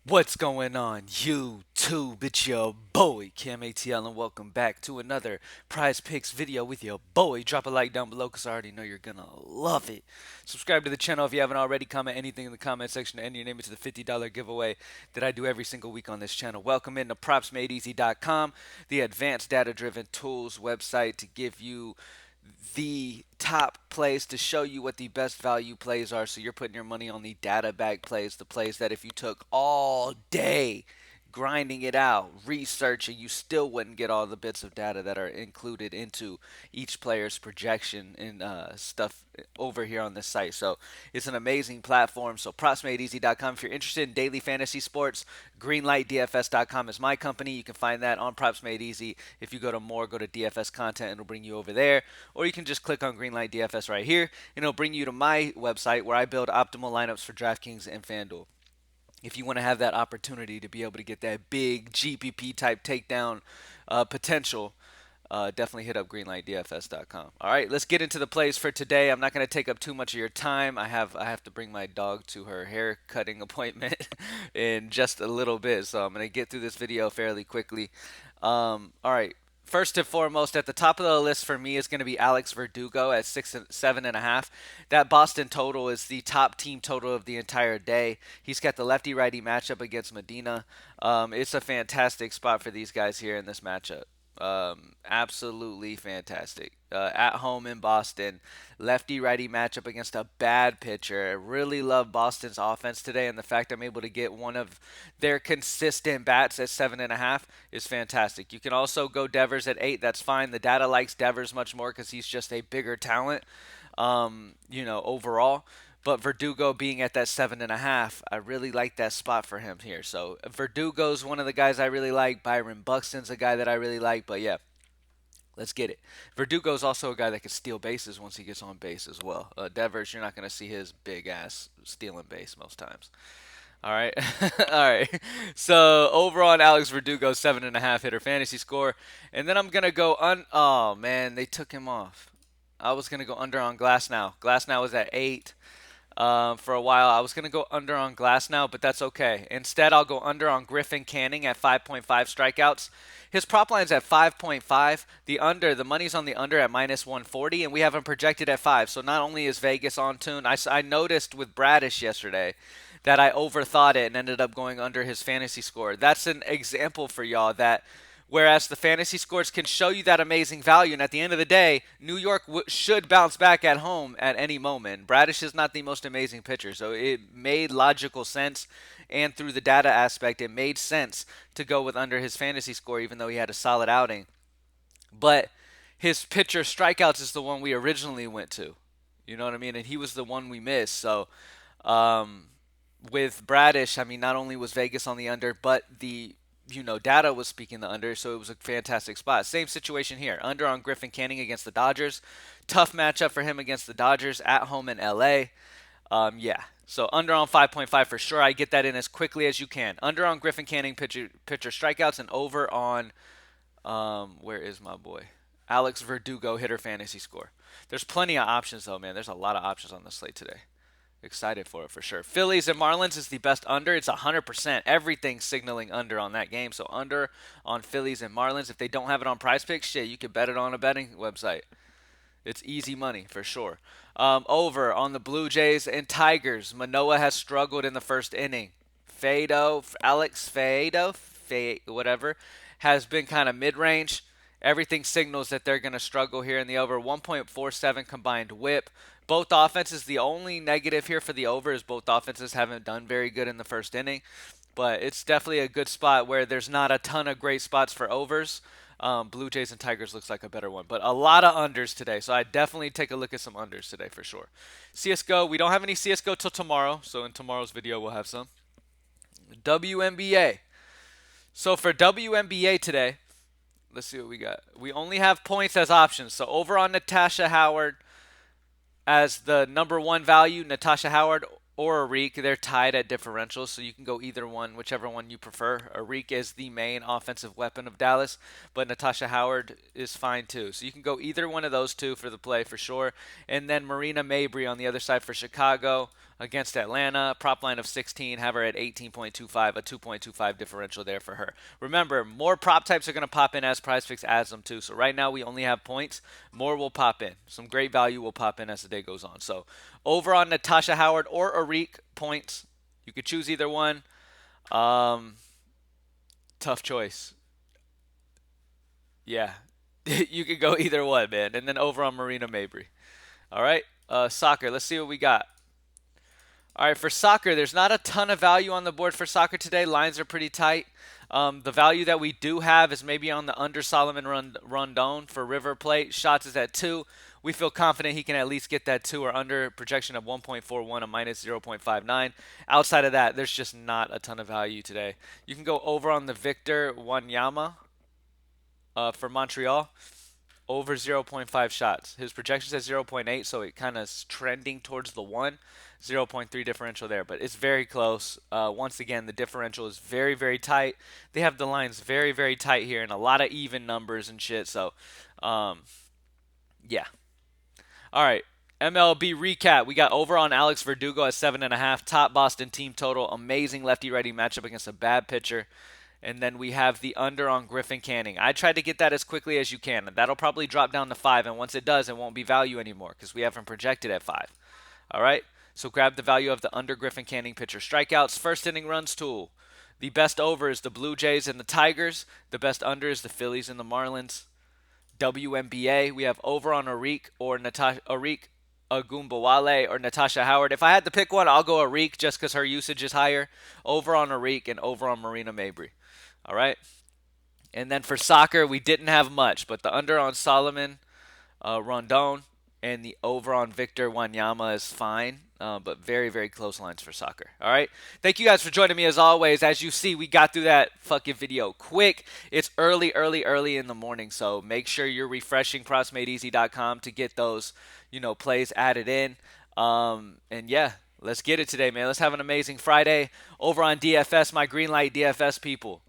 What's going on, YouTube? It's your boy, Cam ATL, and welcome back to another Prize Picks video with your boy. Drop a like down below because I already know you're gonna love it. Subscribe to the channel if you haven't already. Comment anything in the comment section and enter your name into the $50 giveaway that I do every single week on this channel. Welcome into PropsMadeEasy.com, the advanced data-driven tools website to give you the top plays to show you what the best value plays are. So you're putting your money on the data back plays, the plays that if you took all day grinding it out, researching, you still wouldn't get all the bits of data that are included into each player's projection and stuff over here on this site. So it's an amazing platform. So propsmadeeasy.com. If you're interested in daily fantasy sports, greenlightdfs.com is my company. You can find that on Props Made Easy. If you go to more, go to DFS content, it'll bring you over there. Or you can just click on Greenlight DFS right here, and it'll bring you to my website where I build optimal lineups for DraftKings and FanDuel. If you want to have that opportunity to be able to get that big GPP type takedown potential, definitely hit up greenlightdfs.com. All right, let's get into the plays for today. I'm not going to take up too much of your time. I have to bring my dog to her hair cutting appointment in just a little bit, so I'm going to get through this video fairly quickly. All right. First and foremost, at the top of the list for me is going to be Alex Verdugo at 7.5. That Boston total is the top team total of the entire day. He's got the lefty-righty matchup against Medina. It's a fantastic spot for these guys here in this matchup. Absolutely fantastic. At home in Boston, lefty righty matchup against a bad pitcher. I really love Boston's offense today, and the fact I'm able to get one of their consistent bats at 7.5 is fantastic. You can also go Devers at 8. That's fine. The data likes Devers much more because he's just a bigger talent, overall. But Verdugo being at that 7.5, I really like that spot for him here. So Verdugo's one of the guys I really like. Byron Buxton's a guy that I really like. But yeah, let's get it. Verdugo's also a guy that can steal bases once he gets on base as well. Devers, you're not going to see his big ass stealing base most times. All right, all right. So over on Alex Verdugo, 7.5 hitter fantasy score, and then I'm gonna go Oh man, they took him off. I was gonna go under on Glass now. Glass now is at 8 for a while. I was going to go under on Glass now, but that's okay. Instead, I'll go under on Griffin Canning at 5.5 strikeouts. His prop line's at 5.5. The money's on the under at minus 140, and we have him projected at 5. So not only is Vegas on tune, I noticed with Bradish yesterday that I overthought it and ended up going under his fantasy score. That's an example for y'all that whereas the fantasy scores can show you that amazing value, and at the end of the day, New York should bounce back at home at any moment. Bradish is not the most amazing pitcher, so it made logical sense, and through the data aspect, it made sense to go with under his fantasy score, even though he had a solid outing. But his pitcher strikeouts is the one we originally went to. You know what I mean? And he was the one we missed. So um, with Bradish, I mean, not only was Vegas on the under, but the data was speaking the under, so it was a fantastic spot. Same situation here. Under on Griffin Canning against the Dodgers. Tough matchup for him against the Dodgers at home in LA. Yeah. So under on 5.5 for sure. I get that in as quickly as you can. Under on Griffin Canning pitcher strikeouts and over on where is my boy? Alex Verdugo hitter fantasy score. There's plenty of options though, man. There's a lot of options on the slate today. Excited for it for sure. Phillies and Marlins is the best under. It's 100%. Everything's signaling under on that game. So under on Phillies and Marlins. If they don't have it on Prizepicks, shit, you could bet it on a betting website. It's easy money for sure. Over on the Blue Jays and Tigers. Manoah has struggled in the first inning. Alex whatever, has been kind of mid-range. Everything signals that they're going to struggle here in the over. 1.47 combined whip. Both offenses, the only negative here for the over is both offenses haven't done very good in the first inning. But it's definitely a good spot where there's not a ton of great spots for overs. Blue Jays and Tigers looks like a better one, but a lot of unders today. So I definitely take a look at some unders today for sure. CSGO, we don't have any CSGO till tomorrow, so in tomorrow's video we'll have some. WNBA. So for WNBA today, let's see what we got. We only have points as options. So over on Natasha Howard as the number one value, Natasha Howard or Arik, they're tied at differentials, so you can go either one, whichever one you prefer. Arik is the main offensive weapon of Dallas, but Natasha Howard is fine too. So you can go either one of those two for the play for sure. And then Marina Mabry on the other side for Chicago. against Atlanta. Prop line of 16, have her at 18.25, a 2.25 differential there for her. Remember, more prop types are going to pop in as Prizepicks adds them too. So right now we only have points. More will pop in. Some great value will pop in as the day goes on. So over on Natasha Howard or Arik points. You could choose either one. Um, Tough choice. Yeah, you could go either one, man. And then over on Marina Mabry. All right, soccer. Let's see what we got. All right, for soccer, there's not a ton of value on the board for soccer today. Lines are pretty tight. The value that we do have is maybe on the under Solomon Rondon for River Plate. Shots is at 2. We feel confident he can at least get that 2 or under. Projection of 1.41, a minus 0.59. Outside of that, there's just not a ton of value today. You can go over on the Victor Wanyama for Montreal. Over zero point 0.5 shots. His projection says zero point 0.8, so it kind of is trending towards the 1. 0.3 differential there, but it's very close. Once again, the differential is very, very tight. They have the lines very, very tight here and a lot of even numbers and shit. So, um, yeah. All right. MLB recap. We got over on Alex Verdugo at 7.5. Top Boston team total. Amazing lefty-righty matchup against a bad pitcher. And then we have the under on Griffin Canning. I tried to get that as quickly as you can. That'll probably drop down to 5. And once it does, it won't be value anymore because we have him projected at 5. All right. So grab the value of the under Griffin Canning pitcher. Strikeouts, first inning runs tool. The best over is the Blue Jays and the Tigers. The best under is the Phillies and the Marlins. WNBA, we have over on Arik or Arik Agumbawale or Natasha Howard. If I had to pick one, I'll go Arik just because her usage is higher. Over on Arik and over on Marina Mabry. All right. And then for soccer, we didn't have much, but the under on Solomon Rondon and the over on Victor Wanyama is fine, but very, very close lines for soccer. All right. Thank you guys for joining me as always. As you see, we got through that fucking video quick. It's early in the morning, so make sure you're refreshing propsmadeeasy.com to get those, plays added in. And yeah, let's get it today, man. Let's have an amazing Friday over on DFS, my green light DFS people.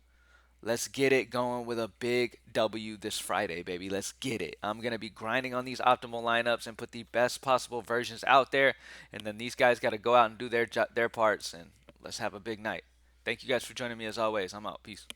Let's get it going with a big W this Friday, baby. Let's get it. I'm going to be grinding on these optimal lineups and put the best possible versions out there. And then these guys got to go out and do their parts. And let's have a big night. Thank you guys for joining me as always. I'm out. Peace.